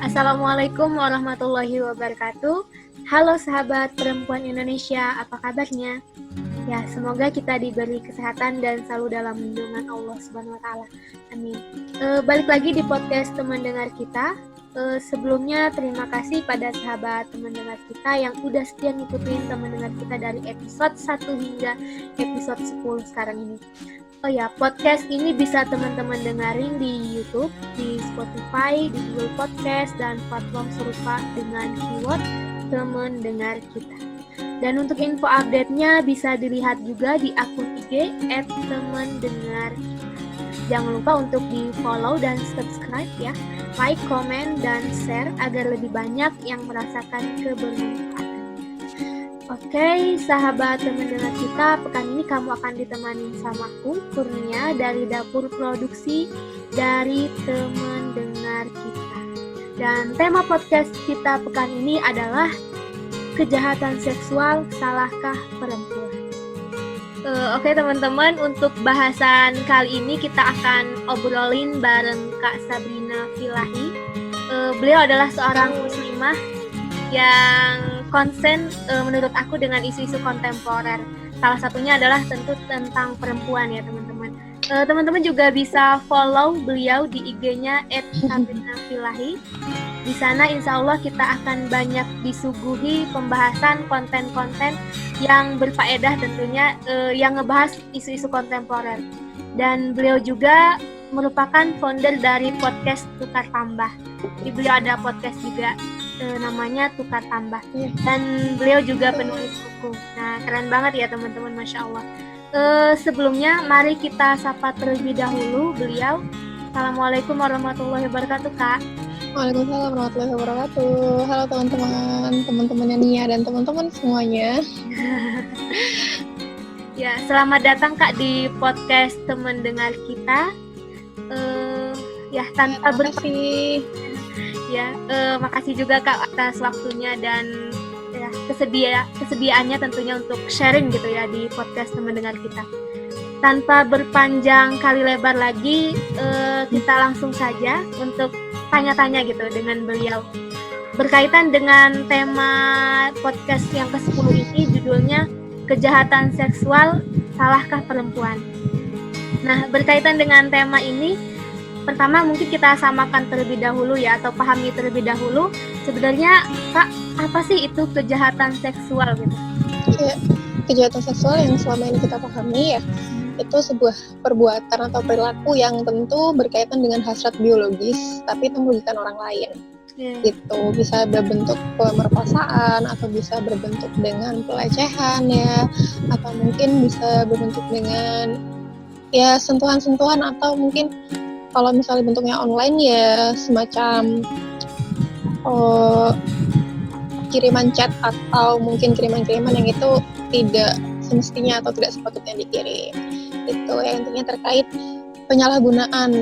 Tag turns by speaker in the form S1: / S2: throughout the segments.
S1: Assalamualaikum warahmatullahi wabarakatuh. Halo sahabat perempuan Indonesia, apa kabarnya? Ya, semoga kita diberi kesehatan dan selalu dalam lindungan Allah Subhanahu wa taala. Amin. Balik lagi di podcast teman dengar kita. Sebelumnya terima kasih pada sahabat teman dengar kita yang udah setia ngikutin teman dengar kita dari episode 1 hingga episode 10 sekarang ini. Oh ya, podcast ini bisa teman-teman dengerin di YouTube, di Spotify, di Google Podcast, dan platform serupa dengan keyword teman dengar kita. Dan untuk info update-nya bisa dilihat juga di akun IG @temandengarkita. Jangan lupa untuk di-follow dan subscribe ya, like, komen, dan share agar lebih banyak yang merasakan kebermanfaatan. Oke, sahabat teman dengar kita, pekan ini kamu akan ditemani sama aku, Kurnia, dari dapur produksi dari teman dengar kita. Dan tema podcast kita pekan ini adalah kejahatan seksual, salahkah perempuan? Oke teman-teman, untuk bahasan kali ini kita akan obrolin bareng Kak Sabrina Filahi. Beliau adalah seorang muslimah yang konsen menurut aku dengan isu-isu kontemporer. Salah satunya adalah tentu tentang perempuan ya teman-teman. Teman-teman juga bisa follow beliau di IG-nya @sabrinafilahi. Di sana insya Allah kita akan banyak disuguhi pembahasan konten-konten yang berfaedah tentunya, yang ngebahas isu-isu kontemporer. Dan beliau juga merupakan founder dari podcast Tukar Tambah. Jadi beliau ada podcast juga namanya Tukar Tambah, dan beliau juga penulis buku. Nah, keren banget ya teman-teman, Masya Allah. Sebelumnya mari kita sapa terlebih dahulu beliau. Assalamualaikum warahmatullahi wabarakatuh, Kak.
S2: Waalaikumsalam warahmatullahi wabarakatuh. Halo teman-teman Nia dan teman-teman semuanya.
S1: Ya, selamat datang Kak di podcast teman dengar kita. Tanpa berterima ya, makasih juga Kak atas waktunya dan ya, kesediaannya tentunya untuk sharing gitu ya di podcast teman dengar kita. Tanpa berpanjang kali lebar lagi, kita langsung saja untuk tanya-tanya gitu dengan beliau. Berkaitan dengan tema podcast yang ke-10 ini, judulnya Kejahatan Seksual, Salahkah Perempuan? Nah, berkaitan dengan tema ini, pertama mungkin kita samakan terlebih dahulu ya, atau pahami terlebih dahulu sebenarnya Kak, apa sih itu kejahatan seksual gitu?
S2: Ya, kejahatan seksual yang selama ini kita pahami ya, itu sebuah perbuatan atau perilaku yang tentu berkaitan dengan hasrat biologis tapi itu merugikan orang lain. Gitu, bisa berbentuk pemerkosaan atau bisa berbentuk dengan pelecehan ya, atau mungkin bisa berbentuk dengan ya sentuhan-sentuhan, atau mungkin kalau misalnya bentuknya online ya semacam kiriman chat atau mungkin kiriman-kiriman yang itu tidak semestinya atau tidak sepatutnya dikirim. Itu ya, intinya terkait penyalahgunaan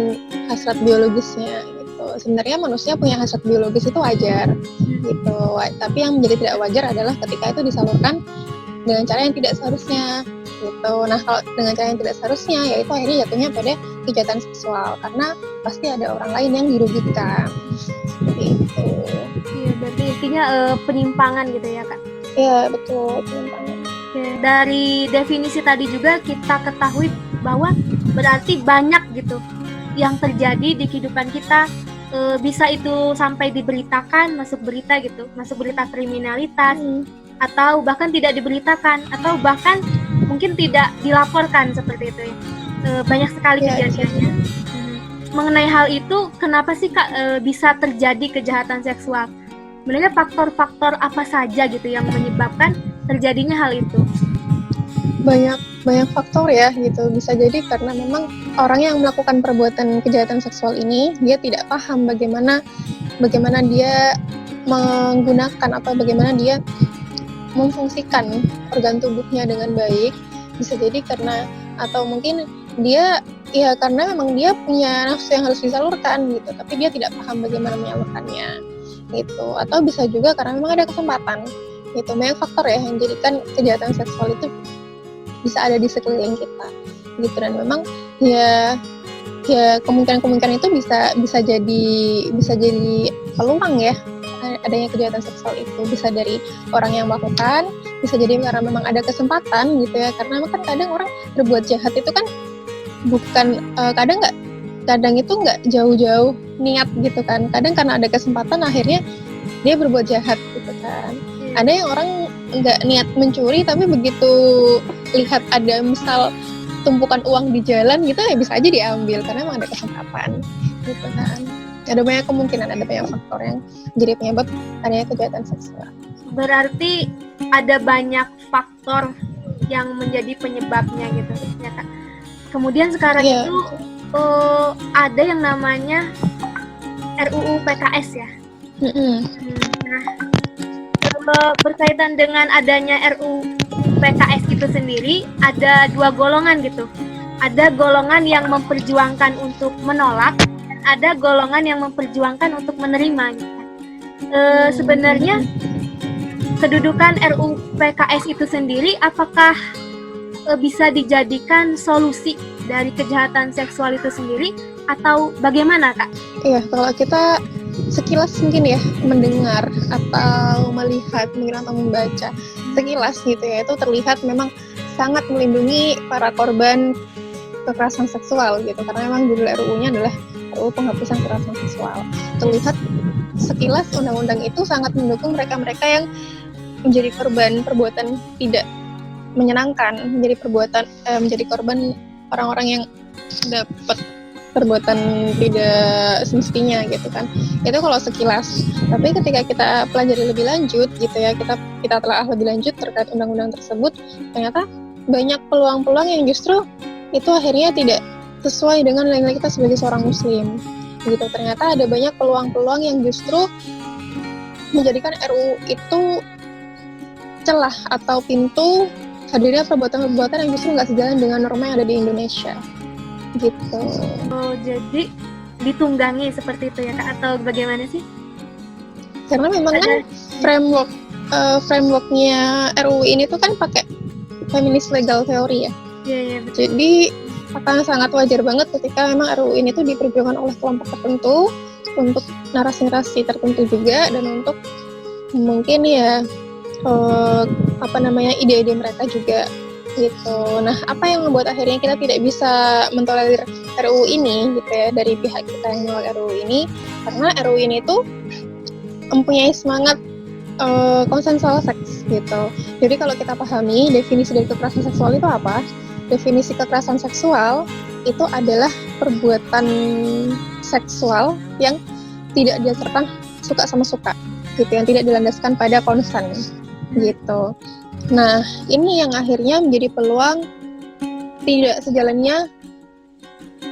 S2: hasrat biologisnya gitu. Sebenarnya manusia punya hasrat biologis itu wajar gitu. Tapi yang menjadi tidak wajar adalah ketika itu disalurkan dengan cara yang tidak seharusnya gitu. Nah, kalau dengan cara yang tidak seharusnya, yaitu akhirnya jatuhnya pada kejahatan seksual karena pasti ada orang lain yang dirugikan. Seperti itu.
S1: Iya, berarti intinya penyimpangan gitu ya Kak?
S2: Iya, betul, penyimpangan.
S1: Dari definisi tadi juga kita ketahui bahwa berarti banyak gitu yang terjadi di kehidupan kita, bisa itu sampai diberitakan, masuk berita gitu, masuk berita kriminalitas, atau bahkan tidak diberitakan, atau bahkan mungkin tidak dilaporkan seperti itu ya. Banyak sekali kejadiannya. Mengenai hal itu, kenapa sih Kak bisa terjadi kejahatan seksual? Sebenarnya faktor-faktor apa saja gitu yang menyebabkan terjadinya hal itu?
S2: Banyak faktor ya gitu. Bisa jadi karena memang orang yang melakukan perbuatan kejahatan seksual ini dia tidak paham bagaimana dia menggunakan atau bagaimana dia memfungsikan organ tubuhnya dengan baik. Bisa jadi karena, atau mungkin dia ya karena memang dia punya nafsu yang harus disalurkan gitu, tapi dia tidak paham bagaimana menyalurkannya gitu. Atau bisa juga karena memang ada kesempatan gitu. Banyak faktor ya yang menjadikan kejahatan seksual itu bisa ada di sekeliling kita gitu. Dan memang ya ya kemungkinan itu bisa jadi peluang ya adanya kejahatan seksual itu. Bisa dari orang yang melakukan, bisa jadi karena memang ada kesempatan gitu ya, karena kan kadang orang berbuat jahat itu kan bukan kadang itu nggak jauh-jauh niat gitu kan, kadang karena ada kesempatan akhirnya dia berbuat jahat gitu kan. Ada yang orang nggak niat mencuri tapi begitu lihat ada misal tumpukan uang di jalan gitu ya bisa aja diambil karena emang ada kesempatan gitu kan. Ada banyak kemungkinan, ada banyak faktor yang jadi penyebab adanya kejahatan seksual.
S1: Berarti ada banyak faktor yang menjadi penyebabnya gitu ya Kak. Kemudian sekarang itu ada yang namanya RUU PKS ya. Nah, berkaitan dengan adanya RUU PKS itu sendiri ada dua golongan gitu. Ada golongan yang memperjuangkan untuk menolak, dan ada golongan yang memperjuangkan untuk menerima gitu. Sebenarnya kedudukan RUU PKS itu sendiri apakah bisa dijadikan solusi dari kejahatan seksual itu sendiri atau bagaimana Kak?
S2: Iya, kalau kita sekilas mungkin ya mendengar atau melihat mungkin atau membaca sekilas gitu ya, itu terlihat memang sangat melindungi para korban kekerasan seksual gitu, karena memang judul RUU-nya adalah RUU penghapusan kekerasan seksual. Terlihat sekilas undang-undang itu sangat mendukung mereka-mereka yang menjadi korban perbuatan tidak menyenangkan, menjadi korban orang-orang yang dapat perbuatan tidak semestinya gitu kan. Itu kalau sekilas. Tapi ketika kita pelajari lebih lanjut gitu ya, kita telah lebih lanjut terkait undang-undang tersebut, ternyata banyak peluang-peluang yang justru itu akhirnya tidak sesuai dengan nilai-nilai kita sebagai seorang muslim. Gitu. Ternyata ada banyak peluang-peluang yang justru menjadikan RUU itu celah atau pintu hadirnya perbuatan-perbuatan yang justru nggak sejalan dengan norma yang ada di Indonesia. Gitu.
S1: Oh, jadi ditunggangi seperti itu ya Kak, atau bagaimana sih?
S2: Karena memang kan frameworknya RUU ini tuh kan pakai feminist legal theory ya.
S1: Iya, betul.
S2: Jadi akan sangat wajar banget ketika memang RUU ini tuh diperjuangkan oleh kelompok tertentu untuk narasi-narasi tertentu juga, dan untuk mungkin ya ide-ide mereka juga gitu. Nah, apa yang membuat akhirnya kita tidak bisa mentolerir RUU ini gitu ya, dari pihak kita yang menolak RUU ini, karena RUU ini tuh mempunyai semangat konsensual seks gitu. Jadi kalau kita pahami definisi dari kekerasan seksual itu apa? Definisi kekerasan seksual itu adalah perbuatan seksual yang tidak didasarkan suka sama suka gitu, yang tidak dilandaskan pada konsen gitu. Nah, ini yang akhirnya menjadi peluang tidak sejalannya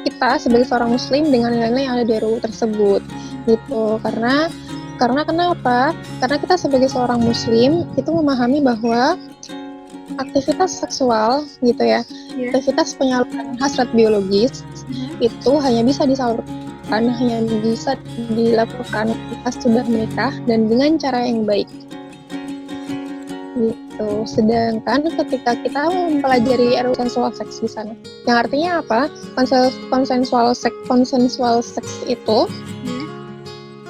S2: kita sebagai seorang muslim dengan nilai-nilai yang ada di RUU tersebut gitu. Karena kenapa? Karena kita sebagai seorang muslim itu memahami bahwa aktivitas seksual gitu ya, aktivitas penyaluran hasrat biologis itu hanya bisa disalurkan, hanya bisa dilakukan ketika sudah menikah dan dengan cara yang baik gitu. Sedangkan ketika kita mempelajari RUU konsensual seks di sana, yang artinya apa? Konsensual seks itu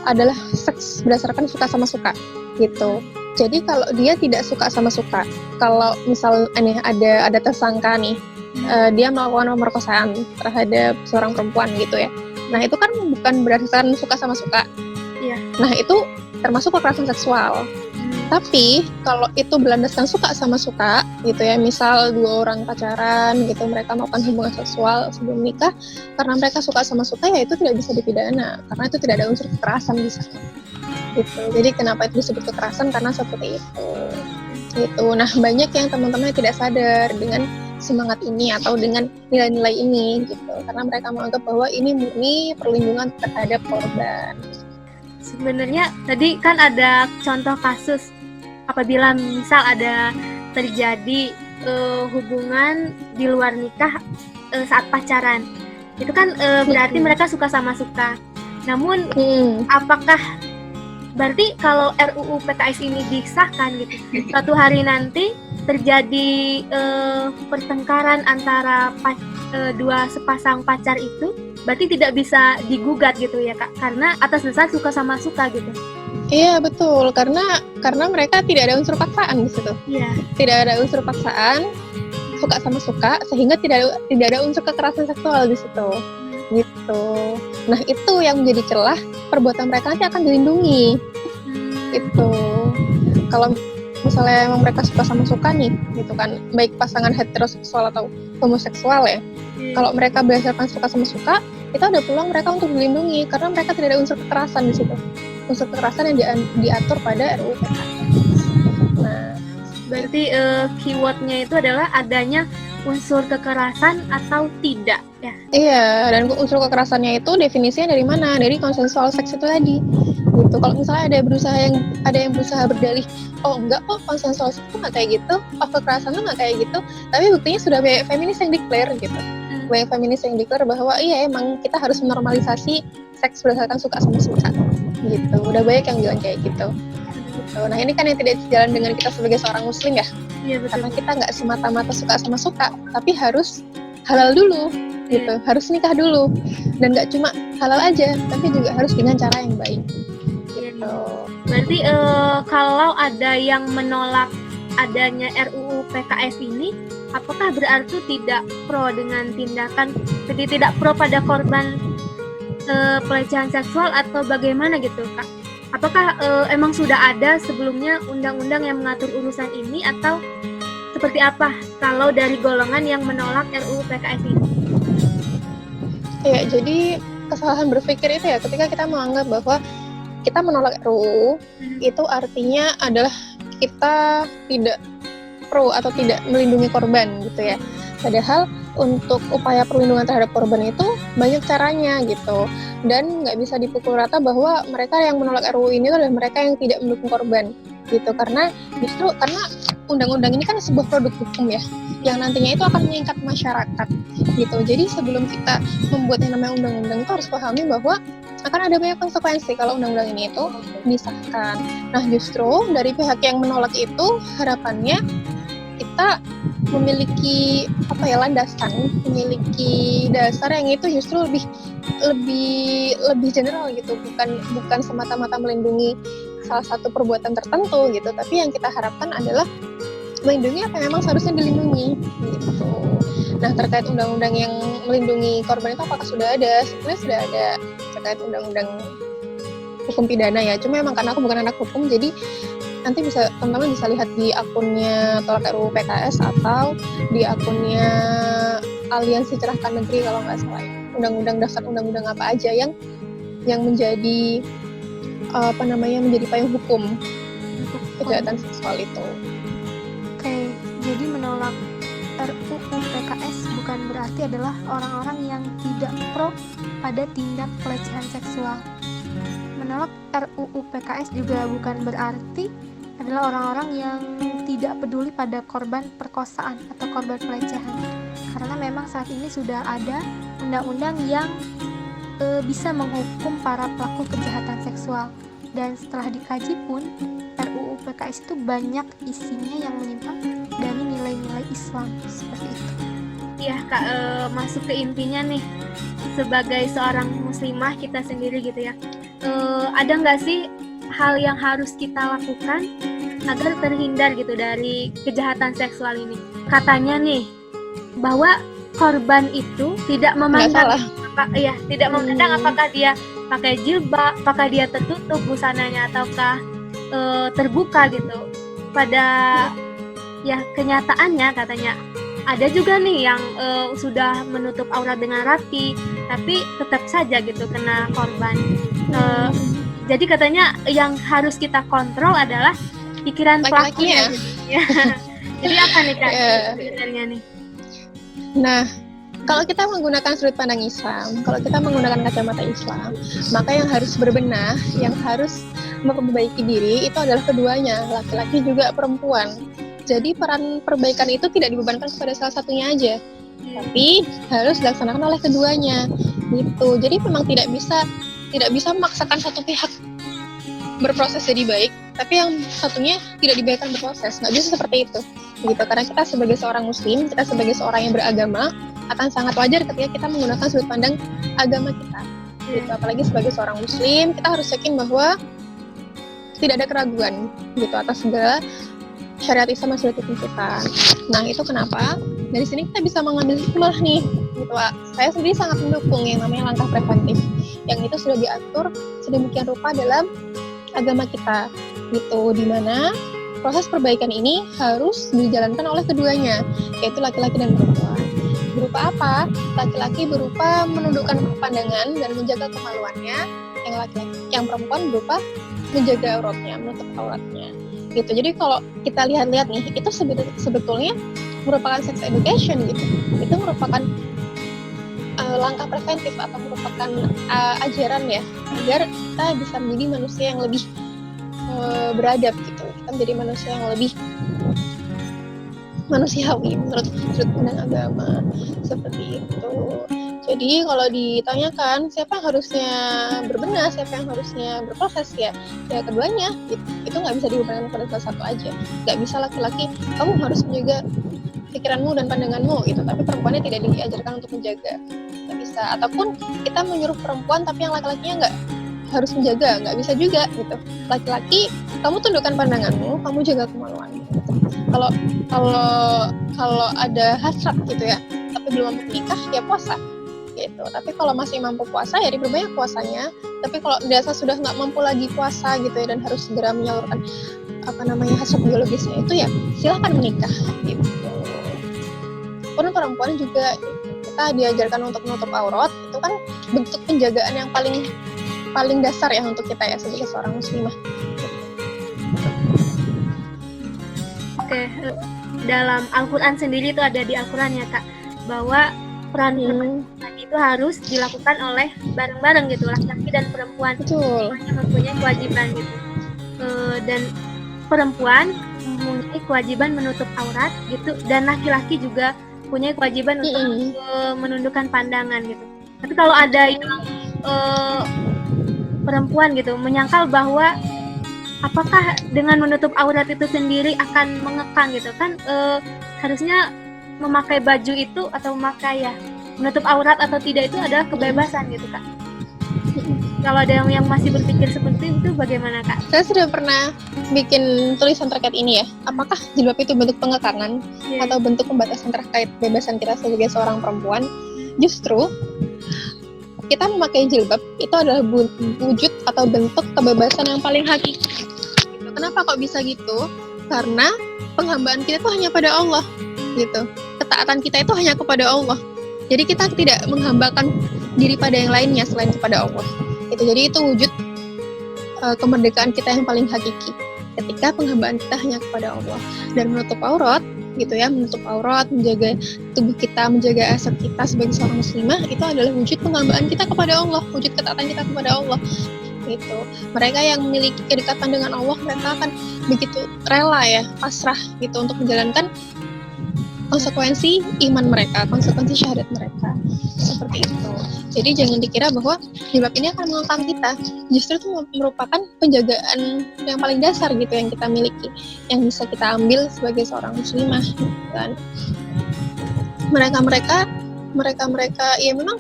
S2: adalah seks berdasarkan suka sama suka gitu. Jadi kalau dia tidak suka sama suka, kalau misal ada tersangka nih, dia melakukan pemerkosaan terhadap seorang perempuan gitu ya. Nah itu kan bukan berdasarkan suka sama suka.
S1: Iya.
S2: Nah itu termasuk kekerasan seksual. Tapi kalau itu berlandaskan suka sama suka gitu ya, misal dua orang pacaran gitu, mereka melakukan hubungan seksual sebelum nikah karena mereka suka sama suka, ya itu tidak bisa dipidana karena itu tidak ada unsur kekerasan di sana gitu. Jadi kenapa itu disebut kekerasan? Karena seperti itu gitu. Nah, banyak yang teman-teman tidak sadar dengan semangat ini atau dengan nilai-nilai ini gitu, karena mereka menganggap bahwa ini murni perlindungan terhadap korban.
S1: Sebenarnya tadi kan ada contoh kasus apabila misal ada terjadi hubungan di luar nikah saat pacaran, itu kan berarti mereka suka sama suka. Namun apakah berarti kalau RUU PKS ini disahkan gitu, suatu hari nanti terjadi pertengkaran antara dua sepasang pacar itu, berarti tidak bisa digugat gitu ya Kak, karena atas dasar suka sama suka gitu.
S2: Iya betul, karena mereka tidak ada unsur paksaan di situ.
S1: Iya.
S2: Tidak ada unsur paksaan, suka sama suka, sehingga tidak ada unsur kekerasan seksual di situ. Gitu. Nah, itu yang menjadi celah perbuatan mereka nanti akan dilindungi. Itu. Kalau misalnya emang mereka suka sama suka nih, gitu kan, baik pasangan heteroseksual atau homoseksual ya. Kalau mereka berdasarkan suka sama suka, itu ada peluang mereka untuk dilindungi karena mereka tidak ada unsur kekerasan di situ. Unsur kekerasan yang diatur pada RUU PKS. Nah,
S1: berarti keywordnya itu adalah adanya unsur kekerasan atau tidak ya?
S2: Iya, dan unsur kekerasannya itu definisinya dari mana? Dari konsensual seks itu tadi. Gitu. Kalau misalnya ada yang berusaha berdalih, oh enggak kok konsensual seks itu nggak kayak gitu, oh kekerasan itu nggak kayak gitu, tapi buktinya sudah banyak feminis yang declare gitu. Banyak feminis yang declare bahwa iya emang kita harus menormalisasi seks berdasarkan suka sama suka. Gitu. Udah banyak yang bilang kayak gitu. Nah ini kan yang tidak sejalan dengan kita sebagai seorang muslim ya. Iya, betul. Karena kita nggak semata-mata suka sama suka, tapi harus halal dulu gitu, harus nikah dulu, dan nggak cuma halal aja, tapi juga harus dengan cara yang baik. Gitu.
S1: Berarti kalau ada yang menolak adanya RUU PKS ini, apakah berarti tidak pro dengan tindakan, jadi tidak pro pada korban pelecehan seksual atau bagaimana gitu Kak? Apakah emang sudah ada sebelumnya undang-undang yang mengatur urusan ini atau seperti apa kalau dari golongan yang menolak RUU PKS ini?
S2: Ya, jadi kesalahan berpikir itu ya ketika kita menganggap bahwa kita menolak RUU itu artinya adalah kita tidak pro atau tidak melindungi korban gitu ya. Padahal untuk upaya perlindungan terhadap korban itu banyak caranya gitu, dan nggak bisa dipukul rata bahwa mereka yang menolak RUU ini adalah mereka yang tidak mendukung korban gitu, karena justru karena undang-undang ini kan sebuah produk hukum ya yang nantinya itu akan mengikat masyarakat gitu. Jadi sebelum kita membuat yang namanya undang-undang itu harus pahami bahwa akan ada banyak konsekuensi kalau undang-undang ini itu disahkan. Nah justru dari pihak yang menolak itu harapannya kita memiliki landasan, memiliki dasar yang itu justru lebih general gitu, bukan semata-mata melindungi salah satu perbuatan tertentu gitu, tapi yang kita harapkan adalah melindungi apa yang memang seharusnya dilindungi gitu. Nah terkait undang-undang yang melindungi korban itu apakah sudah ada? Sebenarnya sudah ada terkait undang-undang hukum pidana ya, cuma emang karena aku bukan anak hukum jadi nanti teman-teman bisa lihat di akunnya Tolak RUU PKS atau di akunnya Aliansi Cerahkan Negeri kalau nggak salah ya. Undang-undang daftar undang-undang apa aja yang menjadi menjadi payung hukum untuk kejahatan seksual itu.
S1: Oke, jadi menolak RUU PKS bukan berarti adalah orang-orang yang tidak pro pada tindak pelecehan seksual. Menolak RUU PKS juga bukan berarti adalah orang-orang yang tidak peduli pada korban perkosaan atau korban pelecehan, karena memang saat ini sudah ada undang-undang yang bisa menghukum para pelaku kejahatan seksual, dan setelah dikaji pun RUU PKS itu banyak isinya yang menyimpang dari nilai-nilai Islam seperti itu. Ya Kak, masuk ke intinya nih, sebagai seorang muslimah kita sendiri gitu ya, ada nggak sih hal yang harus kita lakukan agar terhindar gitu dari kejahatan seksual ini? Katanya nih bahwa korban itu tidak memandang apakah dia pakai jilbab, apakah dia tertutup busananya ataukah terbuka gitu. Pada kenyataannya katanya ada juga nih yang sudah menutup aurat dengan rapi, tapi tetap saja gitu kena korban. Jadi katanya yang harus kita kontrol adalah pikiran pelakunya. Jadi apa nih Kak sebenarnya nih?
S2: Nah, kalau kita menggunakan sudut pandang Islam, kalau kita menggunakan kacamata Islam, maka yang harus berbenah, yang harus memperbaiki diri itu adalah keduanya, laki-laki juga perempuan. Jadi peran perbaikan itu tidak dibebankan kepada salah satunya aja, tapi harus dilaksanakan oleh keduanya. Gitu. Jadi memang tidak bisa memaksakan satu pihak berproses jadi baik, tapi yang satunya tidak dibiarkan berproses. Nggak bisa seperti itu. Gitu. Karena kita sebagai seorang muslim, kita sebagai seorang yang beragama, akan sangat wajar ketika kita menggunakan sudut pandang agama kita. Gitu. Apalagi sebagai seorang muslim, kita harus yakin bahwa tidak ada keraguan gitu atas segala syariat Islam yang sudah ditentukan. Nah, itu kenapa dari sini kita bisa mengambil hikmah nih gitu. Saya sendiri sangat mendukung yang namanya langkah preventif yang itu sudah diatur sedemikian rupa dalam agama kita gitu, dimana proses perbaikan ini harus dijalankan oleh keduanya, yaitu laki-laki dan perempuan. Berupa apa? Laki-laki berupa menundukkan pandangan dan menjaga kemaluannya, yang laki-laki, yang perempuan berupa menjaga auratnya, menutup auratnya. Gitu. Jadi kalau kita lihat-lihat nih, itu sebetulnya merupakan sex education gitu. Itu merupakan langkah preventif atau merupakan ajaran ya, agar kita bisa menjadi manusia yang lebih beradab gitu. Kita menjadi manusia yang lebih manusiawi menurut sudut pandang agama seperti itu. Jadi kalau ditanyakan siapa yang harusnya berbenah, siapa yang harusnya berproses ya keduanya. Itu nggak bisa dihubungkan pada salah satu aja. Nggak bisa laki-laki kamu harus menjaga pikiranmu dan pandanganmu gitu, tapi perempuannya tidak diajarkan untuk menjaga. Nggak bisa. Ataupun kita menyuruh perempuan tapi yang laki-lakinya nggak harus menjaga, nggak bisa juga gitu. Laki-laki kamu tundukkan pandanganmu, kamu jaga kemaluanmu. Kalau ada hasrat gitu ya, tapi belum mampu menikah ya puasa gitu. Tapi kalau masih mampu puasa ya diperbanyak puasanya. Tapi kalau dirasa sudah nggak mampu lagi puasa gitu ya dan harus segera menyalurkan hasrat biologisnya itu ya silahkan menikah gitu. Pun perempuan juga kita diajarkan untuk menutup aurat, itu kan bentuk penjagaan yang paling dasar ya untuk kita ya sebagai seorang muslimah.
S1: Oke, dalam Al-Quran sendiri itu ada di Al-Quran ya Kak, bahwa peran perempuan itu harus dilakukan oleh bareng-bareng gitu, laki-laki dan perempuan.
S2: Betul.
S1: Semuanya mempunyai kewajiban gitu. Dan perempuan mempunyai kewajiban menutup aurat gitu, dan laki-laki juga punya kewajiban untuk menundukkan pandangan gitu. Tapi kalau ada itu perempuan gitu menyangkal bahwa apakah dengan menutup aurat itu sendiri akan mengekang gitu kan, harusnya memakai baju itu atau memakai menutup aurat atau tidak itu adalah kebebasan gitu Kak. Kalau ada yang masih berpikir seperti itu bagaimana Kak?
S2: Saya sudah pernah bikin tulisan terkait ini ya, apakah jilbab itu bentuk pengekangan atau bentuk pembatasan terkait kebebasan kita sebagai seorang perempuan. Justru kita memakai jilbab itu adalah wujud atau bentuk kebebasan yang paling hakiki. Kenapa kok bisa gitu? Karena penghambaan kita itu hanya pada Allah gitu. Ketaatan kita itu hanya kepada Allah. Jadi kita tidak menghambakan diri pada yang lainnya selain kepada Allah. Jadi itu wujud kemerdekaan kita yang paling hakiki. Ketika penghambaan kita hanya kepada Allah. Dan menutup aurat gitu ya, menutup aurat, menjaga tubuh kita, menjaga aset kita sebagai seorang muslimah, itu adalah wujud penghambaan kita kepada Allah, wujud ketaatan kita kepada Allah. Gitu. Mereka yang memiliki kedekatan dengan Allah, mereka akan begitu rela ya, pasrah gitu untuk menjalankan konsekuensi iman mereka, konsekuensi syahadat mereka. Seperti itu. Jadi jangan dikira bahwa jilbab ini akan mengekang kita. Justru itu merupakan penjagaan yang paling dasar gitu yang kita miliki, yang bisa kita ambil sebagai seorang muslimah kan. Mereka ya memang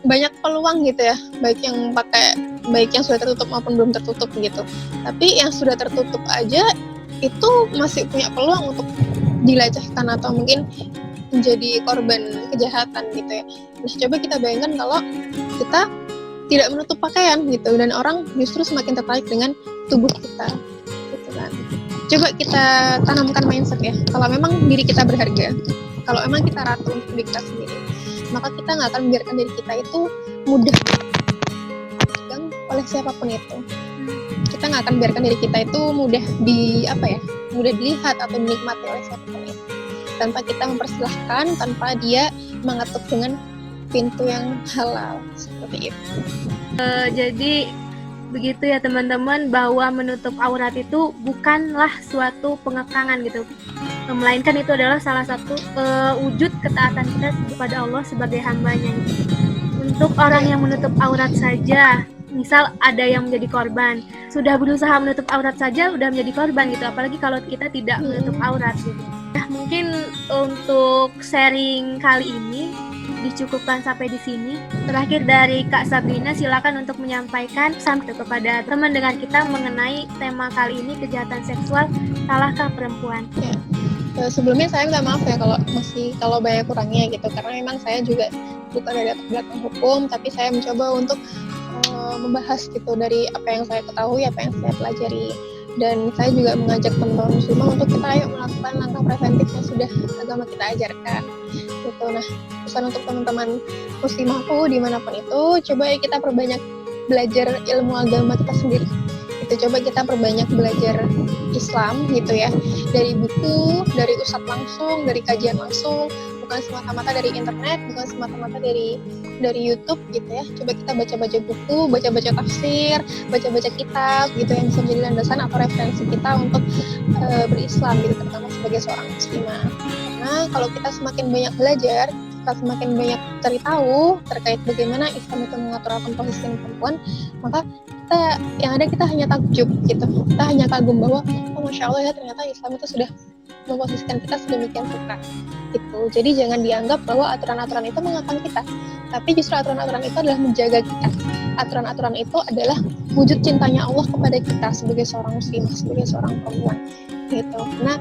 S2: banyak peluang gitu ya, baik yang sudah tertutup maupun belum tertutup gitu. Tapi yang sudah tertutup aja itu masih punya peluang untuk dilecehkan atau mungkin menjadi korban kejahatan gitu ya. Nah, coba kita bayangkan kalau kita tidak menutup pakaian gitu dan orang justru semakin tertarik dengan tubuh kita gitu kan. Coba kita tanamkan mindset ya, kalau memang diri kita berharga, kalau memang kita ratu untuk diri kita sendiri, maka kita nggak akan membiarkan diri kita itu mudah dipegang oleh siapapun itu. Kita nggak akan membiarkan diri kita itu mudah dilihat atau dinikmati oleh siapapun itu, tanpa kita mempersilahkan, tanpa dia mengetuk dengan pintu yang halal seperti itu.
S1: Jadi begitu ya teman-teman, bahwa menutup aurat itu bukanlah suatu pengekangan gitu, melainkan itu adalah salah satu wujud ketaatan kita kepada Allah sebagai hambanya gitu. Untuk orang yang menutup aurat saja, misal ada yang menjadi korban, sudah berusaha menutup aurat saja udah menjadi korban gitu, apalagi kalau kita tidak menutup aurat gitu. Nah, mungkin untuk sharing kali ini dicukupkan sampai di sini. Terakhir dari Kak Sabrina, silakan untuk menyampaikan pesan kepada teman dengar kita mengenai tema kali ini, kejahatan seksual, salahkah perempuan?
S2: Sebelumnya saya minta maaf ya kalau banyak kurangnya gitu, karena memang saya juga bukan dari latar belakang hukum, tapi saya mencoba untuk membahas gitu dari apa yang saya ketahui, apa yang saya pelajari. Dan saya juga mengajak teman-teman muslimah untuk kita ayo melakukan langkah preventif yang sudah agama kita ajarkan gitu. Nah, pesan untuk teman-teman muslimahku dimanapun itu, coba ya kita perbanyak belajar ilmu agama kita sendiri gitu. Coba kita perbanyak belajar Islam gitu ya, dari buku, dari ustadz langsung, dari kajian langsung, bukan semata-mata dari internet, bukan semata-mata dari YouTube gitu ya. Coba kita baca-baca buku, baca-baca tafsir, baca-baca kitab gitu yang bisa menjadi landasan atau referensi kita untuk berislam gitu, terutama sebagai seorang muslimah. Karena kalau kita semakin banyak belajar, kita semakin banyak cari tahu terkait bagaimana Islam itu mengatur akan posisi perempuan, maka kita hanya takjub gitu, kita hanya kagum bahwa oh masya Allah ya, ternyata Islam itu sudah memposisikan kita sedemikian rupa gitu. Jadi jangan dianggap bahwa aturan-aturan itu mengekang kita, tapi justru aturan-aturan itu adalah menjaga kita. Aturan-aturan itu adalah wujud cintanya Allah kepada kita sebagai seorang muslimah, sebagai seorang perempuan gitu. Karena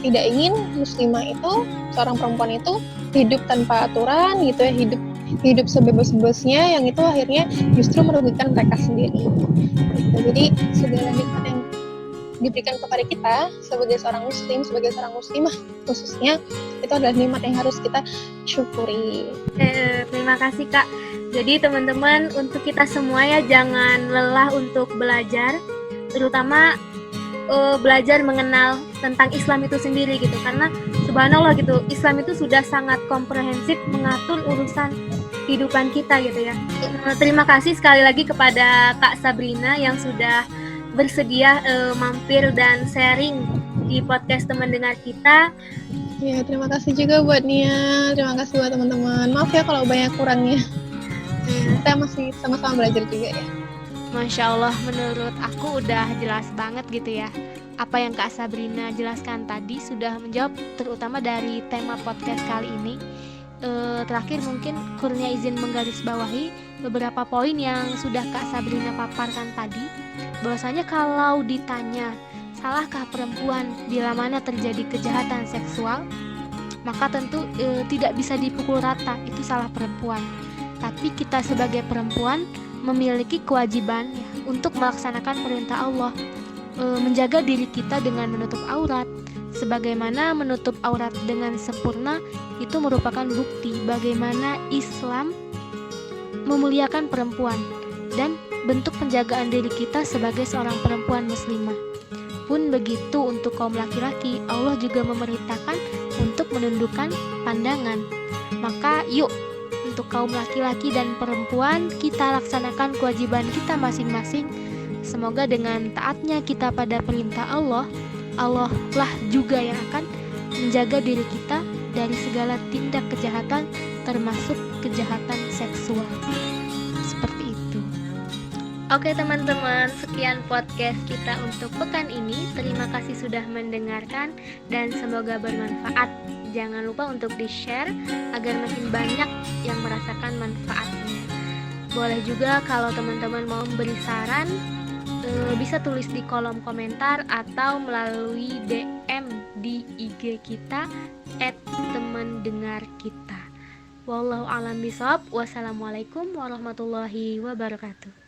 S2: tidak ingin muslimah itu, seorang perempuan itu hidup tanpa aturan gitu ya, hidup sebebas-bebasnya, yang itu akhirnya justru merugikan mereka sendiri gitu. Jadi segala nikmat yang diberikan kepada kita sebagai seorang muslim, sebagai seorang muslimah khususnya, itu adalah nikmat yang harus kita syukuri.
S1: Terima kasih Kak. Jadi teman-teman, untuk kita semua ya, jangan lelah untuk belajar, terutama belajar mengenal tentang Islam itu sendiri gitu, karena subhanallah gitu, Islam itu sudah sangat komprehensif mengatur urusan kehidupan kita gitu ya. Terima kasih sekali lagi kepada Kak Sabrina yang sudah bersedia mampir dan sharing di podcast teman dengar kita.
S2: Ya, terima kasih juga buat Nia, terima kasih buat teman-teman. Maaf ya kalau banyak kurangnya. Kita masih sama-sama belajar juga ya.
S3: Masya Allah, menurut aku udah jelas banget gitu ya. Apa yang Kak Sabrina jelaskan tadi sudah menjawab terutama dari tema podcast kali ini. Terakhir mungkin Kurnia izin menggarisbawahi beberapa poin yang sudah Kak Sabrina paparkan tadi. Bahwasanya kalau ditanya salahkah perempuan bila mana terjadi kejahatan seksual, maka tentu tidak bisa dipukul rata itu salah perempuan. Tapi kita sebagai perempuan memiliki kewajiban ya, untuk melaksanakan perintah Allah, menjaga diri kita dengan menutup aurat. Sebagaimana menutup aurat dengan sempurna itu merupakan bukti bagaimana Islam memuliakan perempuan dan bentuk penjagaan diri kita sebagai seorang perempuan muslimah. Pun begitu untuk kaum laki-laki, Allah juga memerintahkan untuk menundukkan pandangan. Maka yuk, untuk kaum laki-laki dan perempuan, kita laksanakan kewajiban kita masing-masing. Semoga dengan taatnya kita pada perintah Allah, Allah lah juga yang akan menjaga diri kita dari segala tindak kejahatan, termasuk kejahatan seksual. Seperti itu.
S1: Oke teman-teman, sekian podcast kita untuk pekan ini. Terima kasih sudah mendengarkan dan semoga bermanfaat. Jangan lupa untuk di-share agar makin banyak yang merasakan manfaatnya. Boleh juga kalau teman-teman mau beri saran, bisa tulis di kolom komentar atau melalui DM di IG kita @temandengarkita. Wallahu a'lam bishawab. Wassalamualaikum warahmatullahi wabarakatuh.